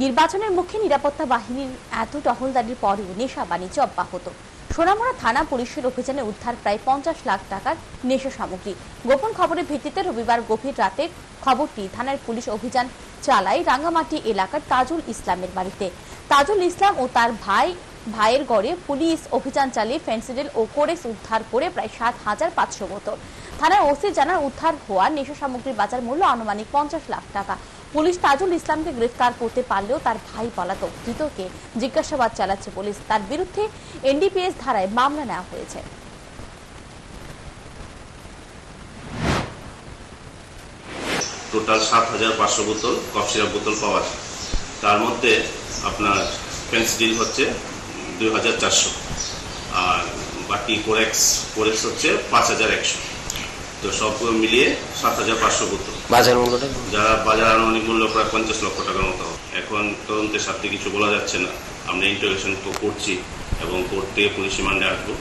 নির্বাচনের মুখে নিরাপত্তা বাহিনীর এত টহলদারির পরেও নেশা বাণিজ্য অব্যাহত। সোনামুড়া থানা পুলিশের অভিযানে উদ্ধার প্রায় 50 লাখ টাকার নেশা সামগ্রী। গোপন খবরের ভিত্তিতে রবিবার গভীর রাতে খবরটি থানার পুলিশ অভিযান চালায় রাঙ্গামাটি এলাকার তাজুল ইসলামের বাড়িতে। তাজুল ইসলাম ও তার ভাইয়ের গড়ে পুলিশ অভিযান চালিয়ে ফেন্সিডিল ও কোরেক্স উদ্ধার করে প্রায় 7,500 বোতল। থানার ওসি জানান, উদ্ধার হওয়া নেশা সামগ্রীর বাজার মূল্য আনুমানিক 50 লাখ টাকা। পুলিশ তাজুল ইসলামকে গ্রেফতার করতে পারলেও তার ভাই পলাতক। ধৃতকে জিজ্ঞাসাবাদ চালাচ্ছে পুলিশ। তার বিরুদ্ধে এনডিপিএস ধারায় মামলা নেওয়া হয়েছে। টোটাল 7,500 বোতল কফ সিরাপ বোতল পাওয়া যায়। তার মধ্যে আপনার ফেন্সিডিল হচ্ছে 2,400, আর বাকি কোরেক্স হচ্ছে 5,100। তো সব মিলিয়ে 7,500 বোতল। বাজার মূল্যটা যারা বাজার আনুমানিক মূল্য প্রায় 50 লক্ষ টাকার মতো। এখন তদন্তের সাথে কিছু বলা যাচ্ছে না। আমরা ইন্টারোগেশন করছি এবং কোর্ট থেকে পুলিশ রিমান্ডে আসবো।